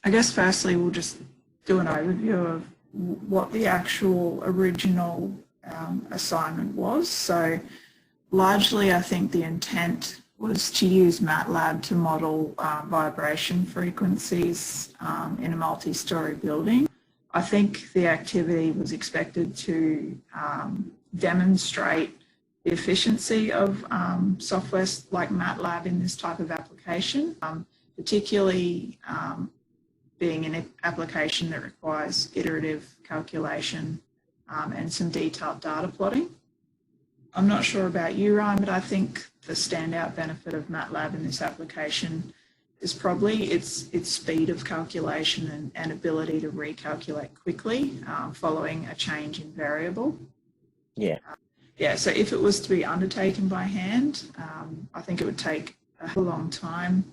I guess firstly we'll just do an overview of what the actual original assignment was. So largely I think the intent was to use MATLAB to model vibration frequencies in a multi-storey building. I think the activity was expected to demonstrate the efficiency of software like MATLAB in this type of application, particularly being an application that requires iterative calculation and some detailed data plotting. I'm not sure about you, Ryan, but I think the standout benefit of MATLAB in this application is probably its speed of calculation and ability to recalculate quickly following a change in variable. Yeah. Yeah, so if it was to be undertaken by hand, I think it would take a long time.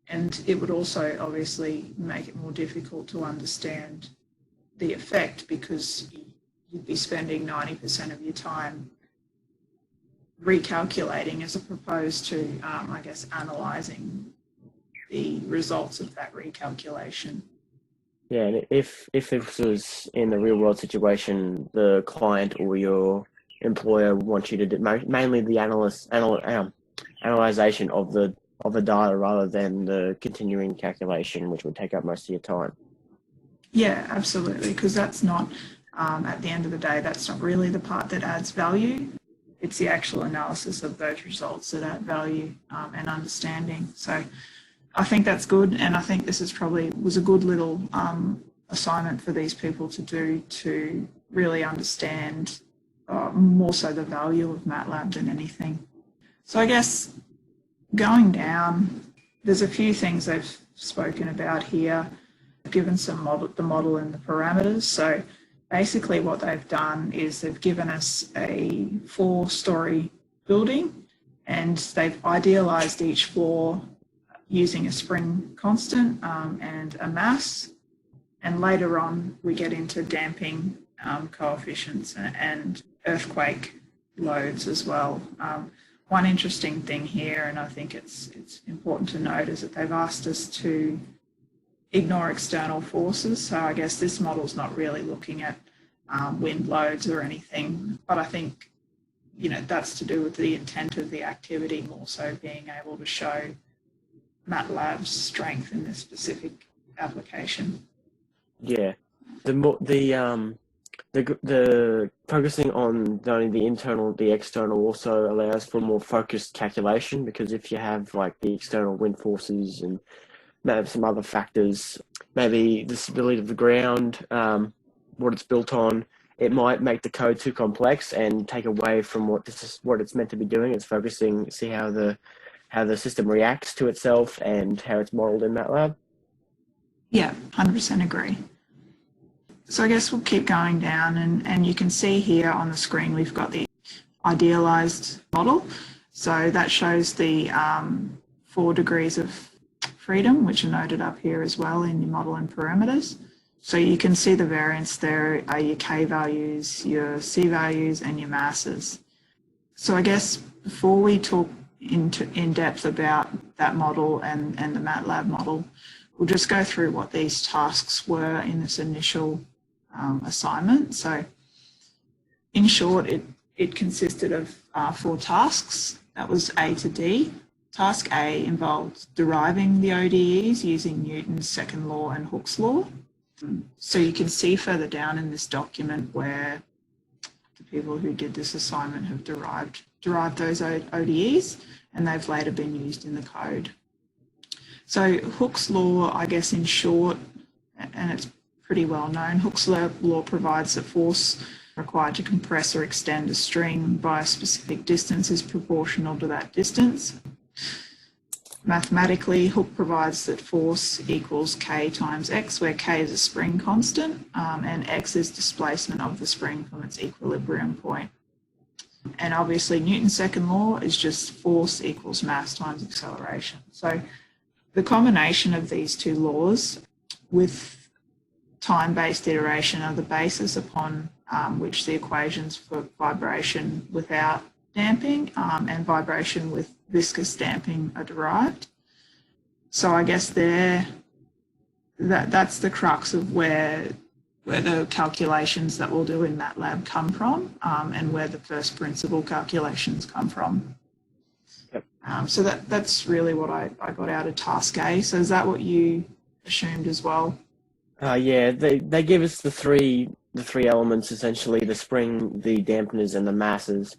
And it would also obviously make it more difficult to understand the effect, because you'd be spending 90% of your time recalculating as opposed to, I guess, analysing the results of that recalculation. Yeah, and if this was in the real world situation, the client or your employer wants you to do mainly the analyzation of the data rather than the continuing calculation, which would take up most of your time. Yeah, absolutely, because that's not, at the end of the day, that's not really the part that adds value. It's the actual analysis of those results that add value and understanding. So I think that's good, and I think this was a good little assignment for these people to do to really understand more so the value of MATLAB than anything. So I guess going down, there's a few things they've spoken about here, given the model and the parameters. So basically what they've done is they've given us a 4-storey building, and they've idealised each floor using a spring constant and a mass. And later on, we get into damping coefficients and earthquake loads as well. One interesting thing here, and I think it's important to note, is that they've asked us to ignore external forces. So I guess this model's not really looking at wind loads or anything, but I think, that's to do with the intent of the activity, more so being able to show MATLAB's strength in this specific application. Yeah, the focusing on not only the internal, the external also allows for more focused calculation, because if you have like the external wind forces and maybe some other factors, maybe the stability of the ground, what it's built on, it might make the code too complex and take away from what it's meant to be doing. It's focusing, see how the system reacts to itself and how it's modeled in MATLAB. Yeah, 100% agree. So I guess we'll keep going down, and you can see here on the screen we've got the idealized model. So that shows the 4 degrees of freedom, which are noted up here as well in your model and parameters. So you can see the variance there are your K values, your C values, and your masses. So I guess before we talk in depth about that model and the MATLAB model, we'll just go through what these tasks were in this initial assignment. So in short, it consisted of 4 tasks. That was A to D. Task A involved deriving the ODEs using Newton's second law and Hooke's law. So you can see further down in this document where the people who did this assignment have derived those ODEs, and they've later been used in the code. So Hooke's law, I guess in short, and it's pretty well known, Hooke's law provides that force required to compress or extend a string by a specific distance is proportional to that distance. Mathematically, Hooke provides that force equals K times X, where K is a spring constant and X is displacement of the spring from its equilibrium point. And obviously Newton's second law is just force equals mass times acceleration. So the combination of these 2 laws with time-based iteration are the basis upon which the equations for vibration without damping and vibration with viscous damping are derived. So I guess they're that's the crux of where the calculations that we'll do in MATLAB come from, and where the first principle calculations come from. Yep. So that's really what I got out of task A. So is that what you assumed as well? Yeah, they give us the three elements essentially: the spring, the dampeners, and the masses.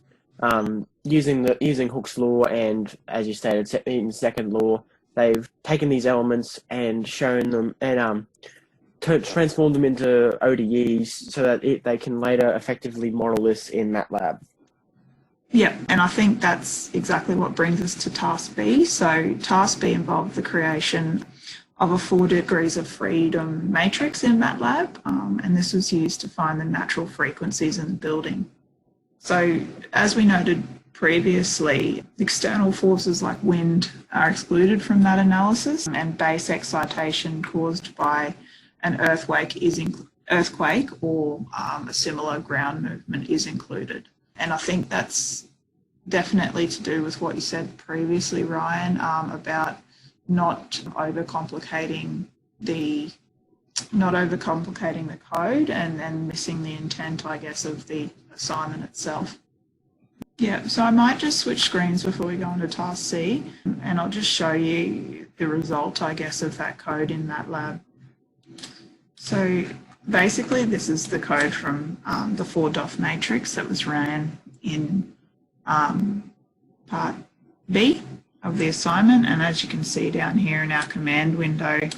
Using Hooke's law, and as you stated in second law, they've taken these elements and shown them and transformed them into ODEs so that they can later effectively model this in MATLAB. Yeah, and I think that's exactly what brings us to task B. So task B involved the creation of a 4 degrees of freedom matrix in MATLAB, and this was used to find the natural frequencies in the building. So as we noted previously, external forces like wind are excluded from that analysis, and base excitation caused by an earthquake or a similar ground movement is included. And I think that's definitely to do with what you said previously, Ryan, about not overcomplicating the code and missing the intent, I guess, of the assignment itself. Yeah, so I might just switch screens before we go on to task C, and I'll just show you the result, I guess, of that code in MATLAB. So basically, this is the code from the 4DOF matrix that was ran in part B of the assignment. And as you can see down here in our command window,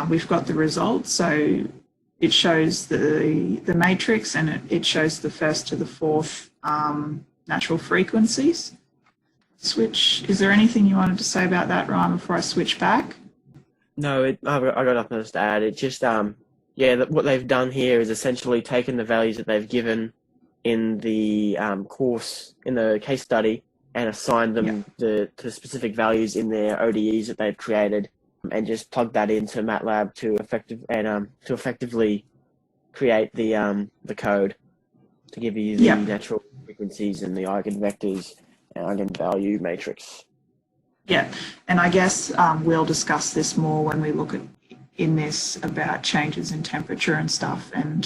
we've got the results. So it shows the matrix, and it shows the first to the fourth natural frequencies. Is there anything you wanted to say about that, Ryan, before I switch back? No, I got nothing else to add. It just, what they've done here is essentially taken the values that they've given in the course, in the case study, and assigned them to specific values in their ODEs that they've created, and just plugged that into MATLAB to effectively create the code to give you the natural frequencies and the eigenvectors and eigenvalue matrix. Yeah, and I guess we'll discuss this more when we look at in this about changes in temperature and stuff, and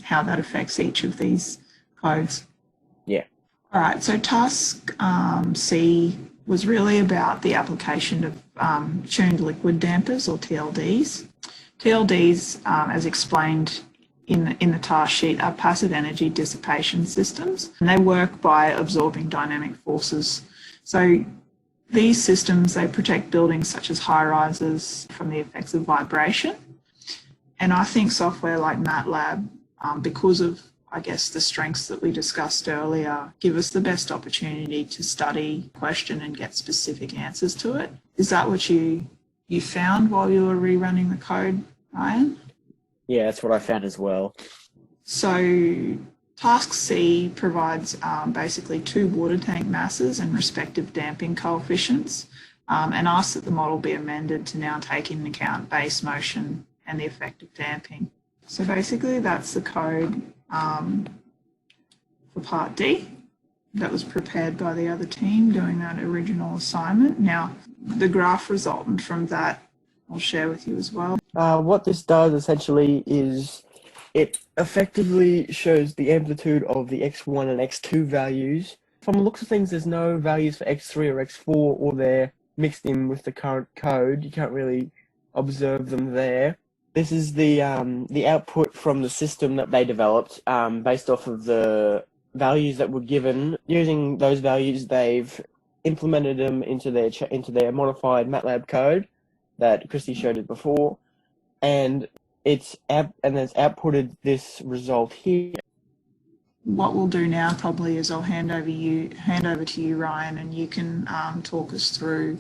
how that affects each of these codes. Yeah. All right, so task C was really about the application of tuned liquid dampers, or TLDs. TLDs, as explained in the task sheet, are passive energy dissipation systems, and they work by absorbing dynamic forces. So these systems, they protect buildings such as high-rises from the effects of vibration. And I think software like MATLAB, because of, I guess, the strengths that we discussed earlier, give us the best opportunity to study, question, and get specific answers to it. Is that what you found while you were rerunning the code, Ryan? Yeah, that's what I found as well. So task C provides basically 2 water tank masses and respective damping coefficients, and asks that the model be amended to now take into account base motion and the effect of damping. So basically that's the code for part D that was prepared by the other team doing that original assignment. Now, the graph resultant from that I'll share with you as well. What this does essentially is it effectively shows the amplitude of the x1 and x2 values. From the looks of things, there's no values for x3 or x4, or they're mixed in with the current code. You can't really observe them there. This is the output from the system that they developed based off of the values that were given. Using those values, they've implemented them into their modified MATLAB code that Christy showed it before, and it's outputted this result here. What we'll do now probably is I'll hand over to you, Ryan, and you can talk us through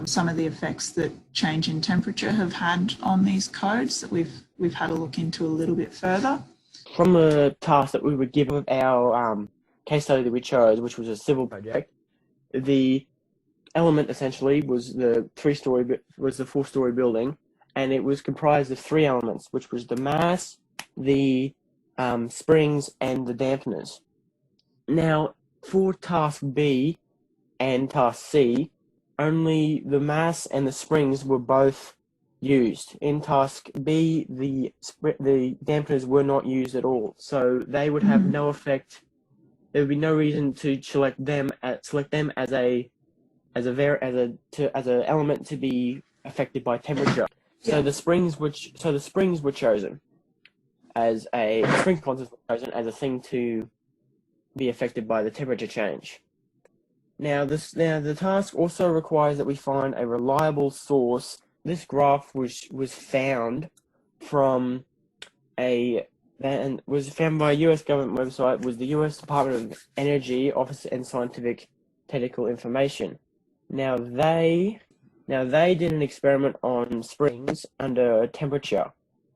some of the effects that change in temperature have had on these codes that we've had a look into a little bit further. From the task that we were given with our case study that we chose, which was a civil project, the element essentially was the 4-story building, and it was comprised of 3 elements, which was the mass, the springs, and the dampeners. Now, for task B and task C, only the mass and the springs were both used. In task B, the dampeners were not used at all, so they would have no effect. There would be no reason to select them as a element to be affected by temperature. So the springs were chosen as the spring constants were chosen as a thing to be affected by the temperature change. Now the task also requires that we find a reliable source. This graph was found from was found by a U.S. government website, was the U.S. Department of Energy Office and Scientific Technical Information. Now they did an experiment on springs under temperature,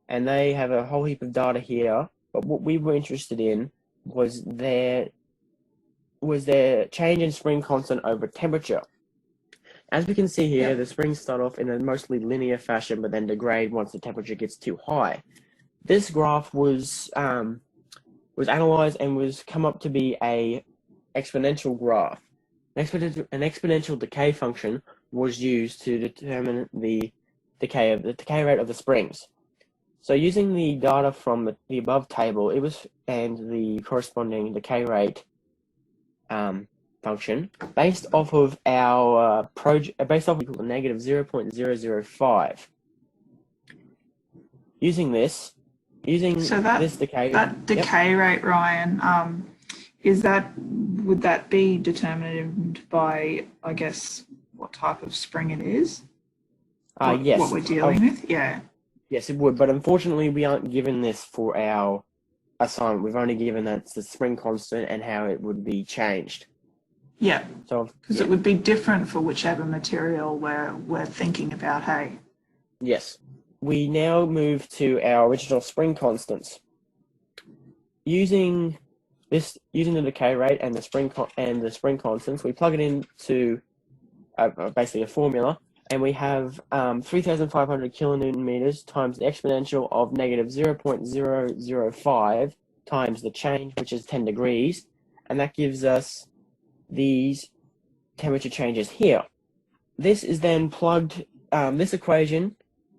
and they have a whole heap of data here. But what we were interested in was their change in spring constant over temperature. As we can see here, the springs start off in a mostly linear fashion, but then degrade once the temperature gets too high. This graph was analyzed and was come up to be a exponential graph. An exponential decay function was used to determine the decay rate of the springs. So using the data from the above table, and the corresponding decay rate function based off of our negative 0.005. Using this decay rate, Ryan, would that be determined by, I guess, what type of spring it is? Yes. What we're dealing with? Yeah. Yes, it would, but unfortunately we aren't given this for our assignment. We've only given that the spring constant and how it would be changed. Yeah, because it would be different for whichever material we're thinking about, hey? Yes. We now move to our original spring constants. Using the decay rate and the spring constants, we plug it into basically a formula, and we have 3,500 kilonewton meters times the exponential of negative 0.005 times the change, which is 10 degrees, and that gives us these temperature changes here. This is then plugged, that equation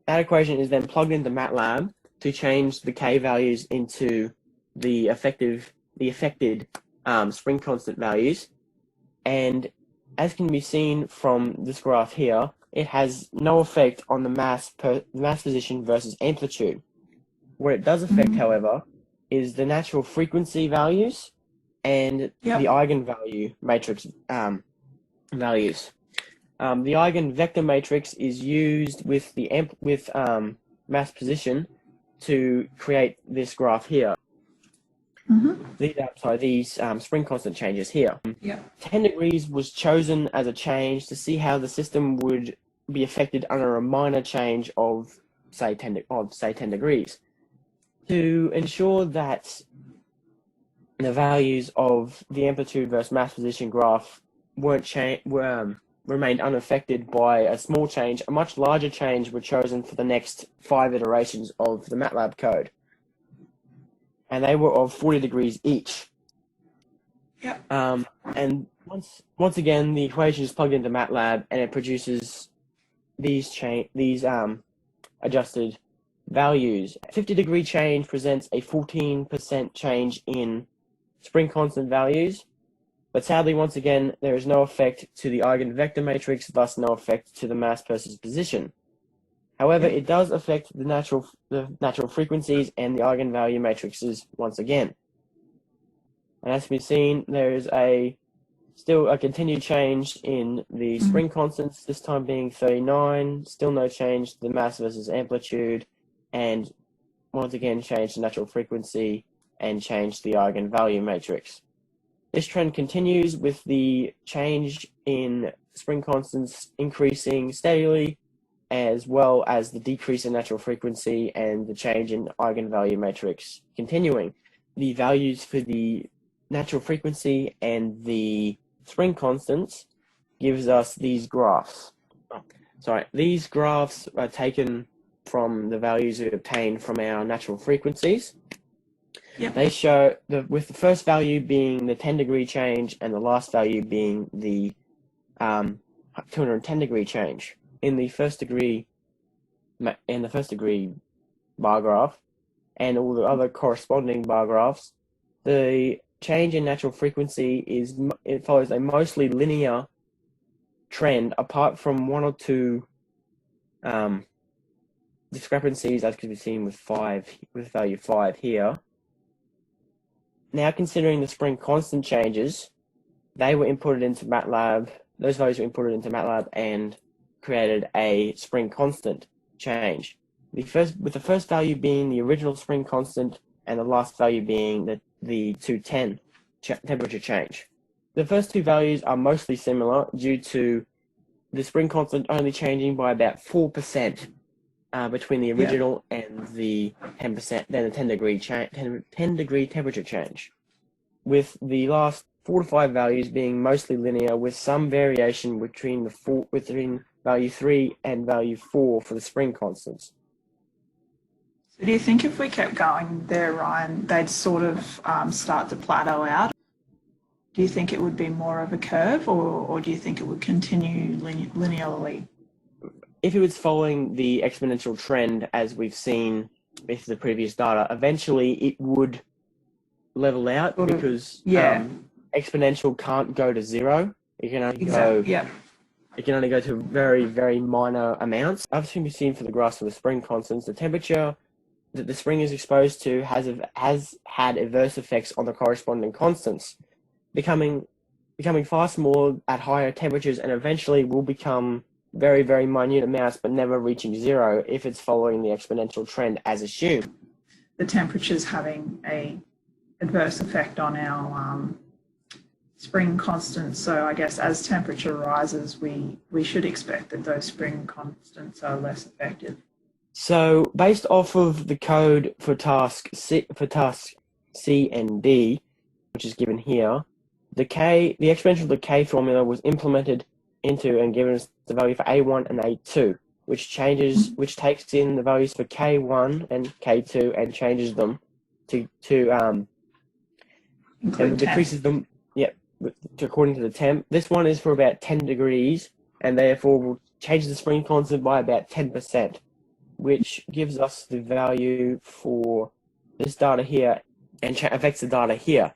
is then plugged into MATLAB to change the K values into the affected spring constant values. And as can be seen from this graph here, it has no effect on the mass position versus amplitude. What it does affect, however, is the natural frequency values and the eigenvalue matrix values. The eigenvector matrix is used with mass position to create this graph here. These spring constant changes here. 10 degrees was chosen as a change to see how the system would be affected under a minor change of say 10 degrees. To ensure that the values of the amplitude versus mass position graph remained unaffected by a small change, a much larger change were chosen for the next 5 iterations of the MATLAB code. And they were of 40 degrees each. And once again, the equation is plugged into MATLAB, and it produces these adjusted values. 50-degree change presents a 14% change in spring constant values, but sadly, once again, there is no effect to the eigenvector matrix, thus no effect to the mass versus position. However, it does affect the natural frequencies and the eigenvalue matrices once again. And as we've seen, there is still a continued change in the spring constants, this time being 39, still no change to the mass versus amplitude, and once again change the natural frequency and change the eigenvalue matrix. This trend continues with the change in spring constants increasing steadily, as well as the decrease in natural frequency and the change in eigenvalue matrix continuing. The values for the natural frequency and the spring constants gives us these graphs. These graphs are taken from the values we obtained from our natural frequencies. They show with the first value being the 10-degree change and the last value being the 210-degree change. In the first degree in the first degree bar graph and all the other corresponding bar graphs, the change in natural frequency it follows a mostly linear trend apart from one or two discrepancies, as can be seen with value 5 here. Now considering the spring constant changes, they were inputted into MATLAB, those values were inputted into MATLAB and created a spring constant change. With the first value being the original spring constant and the last value being the 210 temperature change. The first two values are mostly similar due to the spring constant only changing by about 4% between the original and the 10%, then the 10 degree temperature change, with the last 4 to 5 values being mostly linear with some variation between value 3 and value 4 for the spring constants. So do you think if we kept going there, Ryan, they'd sort of start to plateau out? Do you think it would be more of a curve, or do you think it would continue linearly? If it was following the exponential trend as we've seen with the previous data, eventually it would level out because exponential can't go to 0. It can only It can only go to very, very minor amounts. As can be seen for the graphs of the spring constants, the temperature that the spring is exposed to has had adverse effects on the corresponding constants, becoming far smaller at higher temperatures and eventually will become very, very minute amounts, but never reaching 0 if it's following the exponential trend as assumed. The temperature's having a adverse effect on our spring constants, so I guess as temperature rises, we should expect that those spring constants are less effective. So, based off of the code for task C and D, which is given here, the exponential decay formula was implemented into and given us the value for A1 and A2, which takes in the values for K1 and K2 and changes them to decreases them, according to the temp. This one is for about 10 degrees and therefore will change the spring constant by about 10%, which gives us the value for this data here and affects the data here.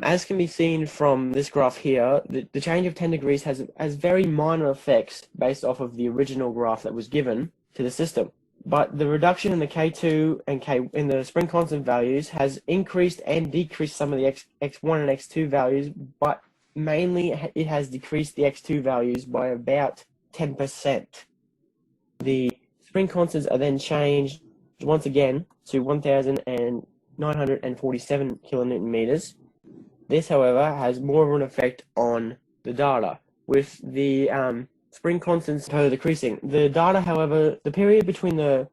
As can be seen from this graph here, the change of 10 degrees has very minor effects based off of the original graph that was given to the system. But the reduction in the K2 and in the spring constant values has increased and decreased some of the X1 and X2 values, but mainly it has decreased the X2 values by about 10%. The spring constants are then changed once again to 1,947 kilonewton meters. This, however, has more of an effect on the data, with the spring constants decreasing. The data, however, the period between the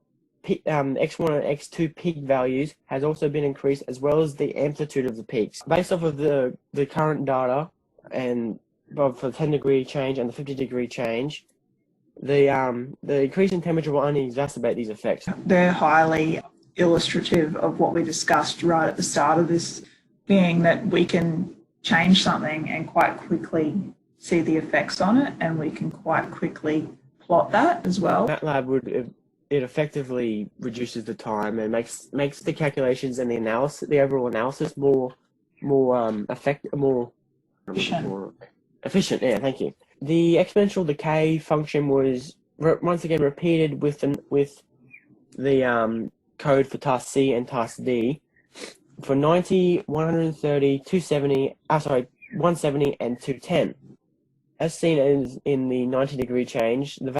X1 and X2 peak values has also been increased, as well as the amplitude of the peaks. Based off of the current data, and for the 10 degree change and the 50 degree change, the increase in temperature will only exacerbate these effects. They're highly illustrative of what we discussed right at the start of this, being that we can change something and quite quickly see the effects on it, and we can quite quickly plot that as well. MATLAB it effectively reduces the time and makes the calculations and the overall analysis more efficient. Yeah, thank you. The exponential decay function was once again repeated with the code for task C and task D for 90, 130, 270, 170 and 210. As seen in the 90 degree change, the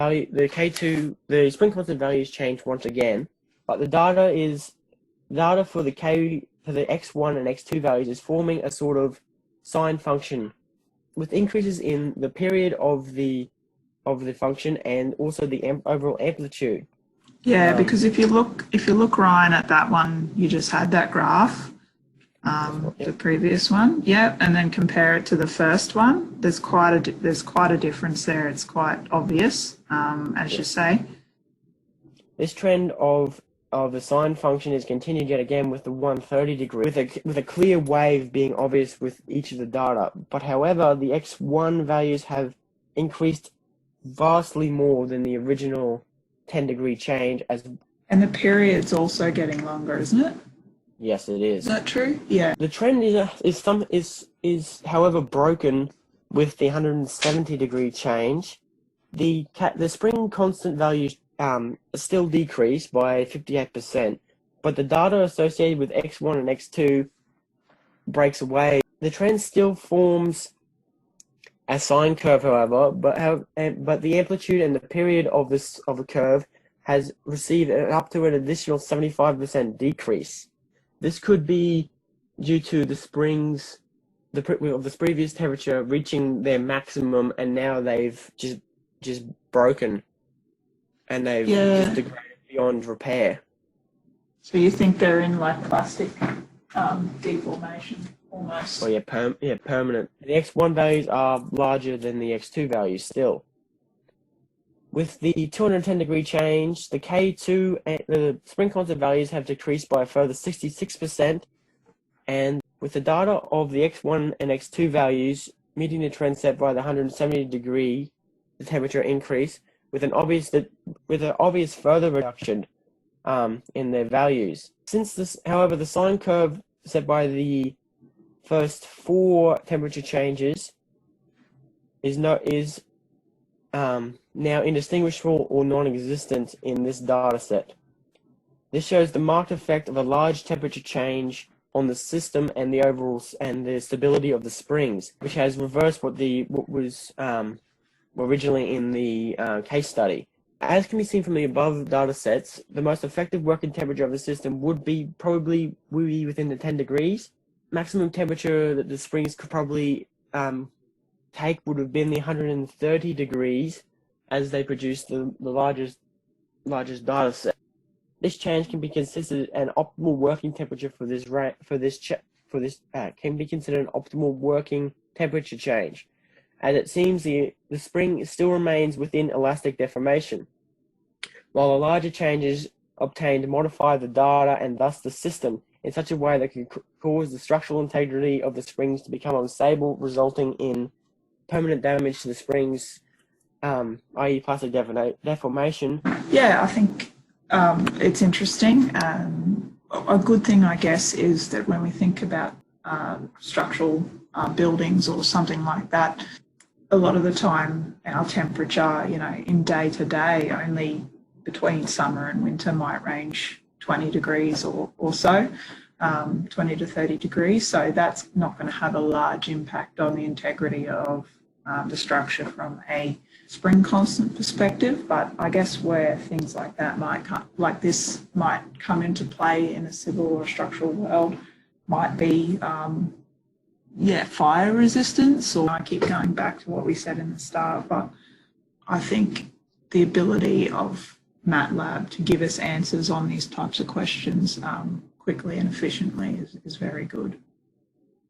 spring constant values change once again, but the data for the X1 and X2 values is forming a sort of sine function with increases in the period of the function and also the overall amplitude. Yeah, because if you look, Ryan, at that one, you just had that graph, the previous one, and then compare it to the first one. There's quite a difference there. It's quite obvious, as you say. This trend of the sine function is continued yet again with the 130 degree, with a clear wave being obvious with each of the data. But however, the X1 values have increased vastly more than the original 10-degree change as. And the period's also getting longer, isn't it? Yes, it is. Is that true? Yeah. The trend is however broken with the 170-degree change. The spring constant values still decrease by 58%, but the data associated with X1 and X2 breaks away. The trend still forms a sine curve, however, but the amplitude and the period of the curve has received up to an additional 75% decrease. This could be due to the springs of the previous temperature reaching their maximum, and now they've just broken, and they've just degraded beyond repair. So you think they're in like plastic deformation almost? Oh yeah, permanent. The X1 values are larger than the X2 values still. With the 210-degree change, the K2 and the spring constant values have decreased by a further 66%, and with the data of the X1 and X2 values meeting the trend set by the 170-degree temperature increase, with an obvious further reduction in their values. Since this, however, the sine curve set by the first 4 temperature changes is now indistinguishable or non-existent in this data set. This shows the marked effect of a large temperature change on the system and the overall the stability of the springs, which has reversed what was originally in the case study. As can be seen from the above data sets, the most effective working temperature of the system would probably be within the 10 degrees. Maximum temperature that the springs could probably take would have been the 130 degrees as they produced the largest data set. This change can be considered an optimal working temperature can be considered an optimal working temperature change, as it seems the spring still remains within elastic deformation, while the larger changes obtained modify the data and thus the system in such a way that can cause the structural integrity of the springs to become unstable, resulting in permanent damage to the springs, i.e. plastic deformation. Yeah, I think it's interesting. A good thing, I guess, is that when we think about structural buildings or something like that, a lot of the time our temperature, in day to day, only between summer and winter might range 20 degrees or so, 20 to 30 degrees. So that's not going to have a large impact on the integrity of the structure from a spring constant perspective. But I guess where things like that might come into play in a civil or structural world might be fire resistance, or I keep going back to what we said in the start, but I think the ability of MATLAB to give us answers on these types of questions quickly and efficiently is very good.